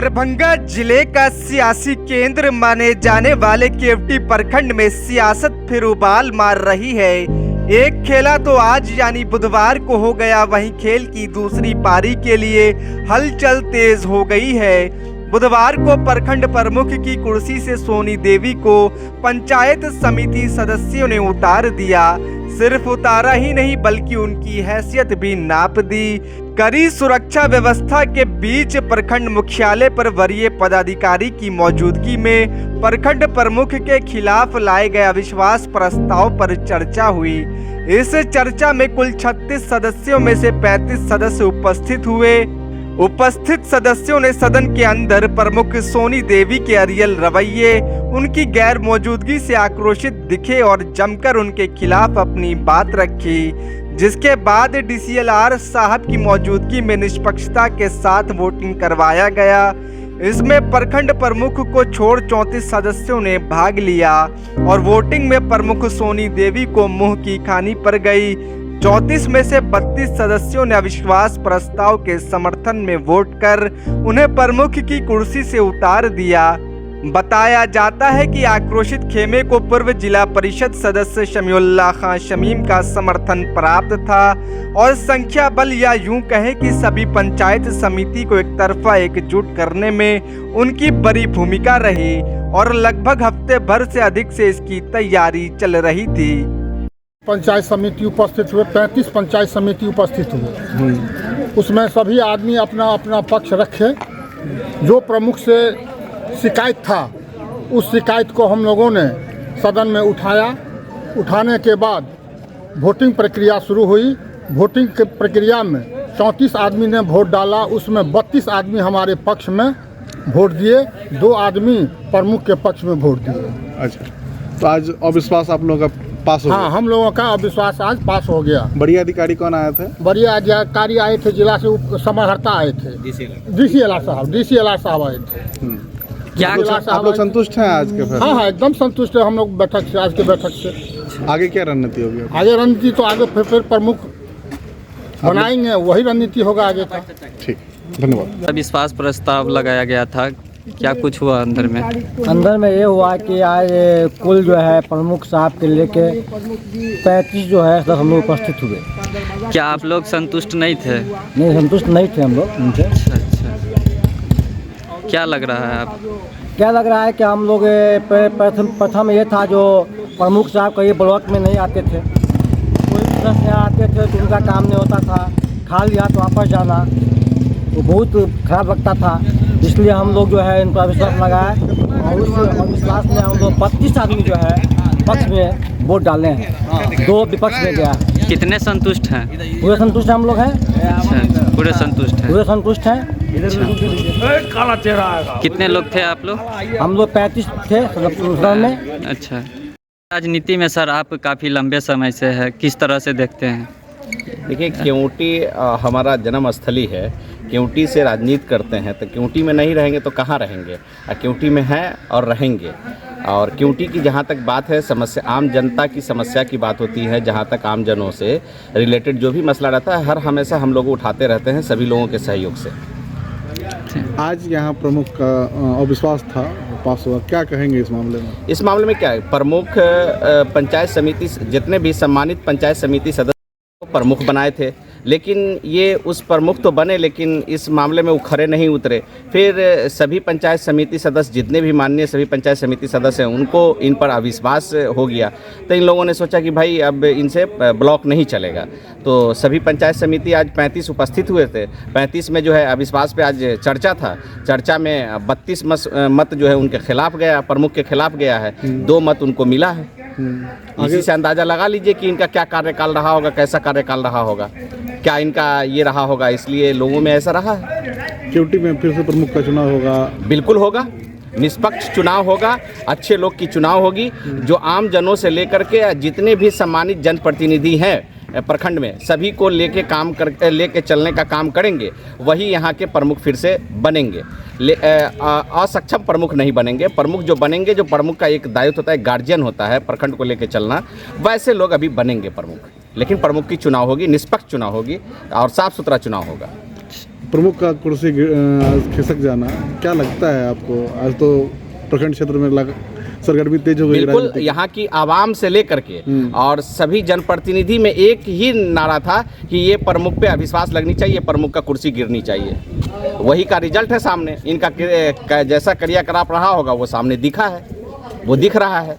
दरभंगा जिले का सियासी केंद्र माने जाने वाले केवटी प्रखंड में सियासत फिर उबाल मार रही है। एक खेला तो आज यानी बुधवार को हो गया, वहीं खेल की दूसरी पारी के लिए हलचल तेज हो गई है। बुधवार को प्रखंड प्रमुख की कुर्सी से सोनी देवी को पंचायत समिति सदस्यों ने उतार दिया। सिर्फ उतारा ही नहीं बल्कि उनकी हैसियत भी नाप दी। कड़ी सुरक्षा व्यवस्था के बीच प्रखंड मुख्यालय पर वरीय पदाधिकारी की मौजूदगी में प्रखंड प्रमुख के खिलाफ लाए गए अविश्वास प्रस्ताव पर चर्चा हुई। इस चर्चा में कुल 36 सदस्यों में से 35 सदस्य उपस्थित हुए। उपस्थित सदस्यों ने सदन के अंदर प्रमुख सोनी देवी के अड़ियल रवैये, उनकी गैर मौजूदगी से आक्रोशित दिखे और जमकर उनके खिलाफ अपनी बात रखी, जिसके बाद डीसीएलआर साहब की मौजूदगी में निष्पक्षता के साथ वोटिंग करवाया गया। इसमें प्रखंड प्रमुख को छोड़ 34 सदस्यों ने भाग लिया और वोटिंग में प्रमुख सोनी देवी को मुंह की खानी पड़ गई। 34 में से 32 सदस्यों ने अविश्वास प्रस्ताव के समर्थन में वोट कर उन्हें प्रमुख की कुर्सी से उतार दिया। बताया जाता है कि आक्रोशित खेमे को पूर्व जिला परिषद सदस्य शमीउल्लाह खान शमीम का समर्थन प्राप्त था और संख्या बल या यूं कहें कि सभी पंचायत समिति को एक तरफा एकजुट करने में उनकी बड़ी भूमिका रही और लगभग हफ्ते भर से अधिक से इसकी तैयारी चल रही थी। पंचायत समिति उपस्थित हुए, 35 पंचायत समिति उपस्थित हुए। उसमें सभी आदमी अपना अपना पक्ष रखे। जो प्रमुख से शिकायत था उस शिकायत को हम लोगों ने सदन में उठाया। उठाने के बाद वोटिंग प्रक्रिया शुरू हुई। वोटिंग की प्रक्रिया में 34 आदमी ने वोट डाला, उसमें 32 आदमी हमारे पक्ष में वोट दिए, 2 आदमी प्रमुख के पक्ष में वोट दिए। अच्छा, तो आज अविश्वास आप लोगों का पास हो गया? हाँ, हम लोगों का अविश्वास आज पास हो गया। बड़ी अधिकारी कौन आए थे? बड़ी अधिकारी आए थे, जिला से समाहर्ता आए थे, डीसीएलआर साहब आए थे। क्या आप लोग संतुष्ट हैं आज के फैसले? हाँ, एकदम संतुष्ट है हम लोग बैठक से, आज के बैठक से। आगे क्या रणनीति होगी? आगे रणनीति तो आगे फिर प्रमुख बनाएंगे, वही रणनीति होगा आगे का। ठीक, धन्यवाद। अविश्वास प्रस्ताव लगाया गया था, क्या कुछ हुआ अंदर में? अंदर में ये हुआ कि आज कुल जो है प्रमुख साहब के लेके 35 जो है सब हम लोग उपस्थित हुए। क्या आप लोग संतुष्ट नहीं थे? नहीं, संतुष्ट नहीं थे हम लोग उनसे। अच्छा, क्या लग रहा है आप? क्या लग रहा है कि हम लोग प्रथम ये था जो प्रमुख साहब कहीं ब्लॉक में नहीं आते थे, कोई सदस्य यहाँ आते थे तो उनका काम नहीं होता था, खाली हाथ वापस जाना तो बहुत खराब लगता था। इसलिए हम लोग जो है इन पर अविश्वास लगाया और उस अविश्वास में हम लोग 32 आदमी जो है पक्ष में वोट डाले हैं, 2 विपक्ष में गया। कितने संतुष्ट हैं? पूरे संतुष्ट हम लोग हैं। अच्छा, पूरे संतुष्ट हैं? पूरे संतुष्ट हैं। कितने लोग थे आप लोग? हम लोग 35 थे सदन में। अच्छा, राजनीति में सर आप काफ़ी लंबे समय से है, किस तरह से देखते हैं? देखिए, केवटी हमारा जन्म स्थली है। केवटी से राजनीति करते हैं तो केवटी में नहीं रहेंगे तो कहाँ रहेंगे? केवटी में हैं और रहेंगे। और केवटी की जहाँ तक बात है, समस्या आम जनता की समस्या की बात होती है, जहाँ तक आम जनों से रिलेटेड जो भी मसला रहता है हर हमेशा हम लोग उठाते रहते हैं सभी लोगों के सहयोग से। आज यहाँ प्रमुख का अविश्वास था, पास हुआ, क्या कहेंगे इस मामले में? इस मामले में क्या है, प्रमुख पंचायत समिति जितने भी सम्मानित पंचायत समिति सदस्य प्रमुख बनाए थे, लेकिन ये उस प्रमुख तो बने लेकिन इस मामले में वो खरे नहीं उतरे। फिर सभी पंचायत समिति सदस्य जितने भी माननीय सभी पंचायत समिति सदस्य हैं उनको इन पर अविश्वास हो गया। तो इन लोगों ने सोचा कि भाई अब इनसे ब्लॉक नहीं चलेगा। तो सभी पंचायत समिति आज 35 उपस्थित हुए थे। 35 में जो है अविश्वास पे आज चर्चा था। चर्चा में 32 मत जो है उनके खिलाफ गया, प्रमुख के खिलाफ गया है, 2 मत उनको मिला है। इसी से अंदाज़ा लगा लीजिए कि इनका क्या कार्यकाल रहा होगा, कैसा कार्यकाल रहा होगा, क्या इनका ये रहा होगा, इसलिए लोगों में ऐसा रहा है। केवटी में फिर से प्रमुख का चुनाव होगा? बिल्कुल होगा, निष्पक्ष चुनाव होगा, अच्छे लोग की चुनाव होगी, जो आम जनों से लेकर के जितने भी सम्मानित जनप्रतिनिधि हैं प्रखंड में सभी को लेके चलने का काम करेंगे, वही यहाँ के प्रमुख फिर से बनेंगे। असक्षम प्रमुख नहीं बनेंगे। प्रमुख जो बनेंगे, जो प्रमुख का एक दायित्व होता है, गार्जियन होता है प्रखंड को लेके चलना, वैसे लोग अभी बनेंगे प्रमुख। लेकिन प्रमुख की चुनाव होगी, निष्पक्ष चुनाव होगी और साफ सुथरा चुनाव होगा। प्रमुख का कुर्सी खिसक जाना क्या लगता है आपको? आज तो प्रखंड क्षेत्र में सरगर्मी तेज हो गई। बिल्कुल, यहाँ की आवाम से लेकर के और सभी जनप्रतिनिधि में एक ही नारा था कि ये प्रमुख पे अविश्वास लगनी चाहिए, प्रमुख का कुर्सी गिरनी चाहिए। वही का रिजल्ट है सामने। इनका जैसा क्रियाकलाप रहा होगा वो सामने दिखा है, वो दिख रहा है।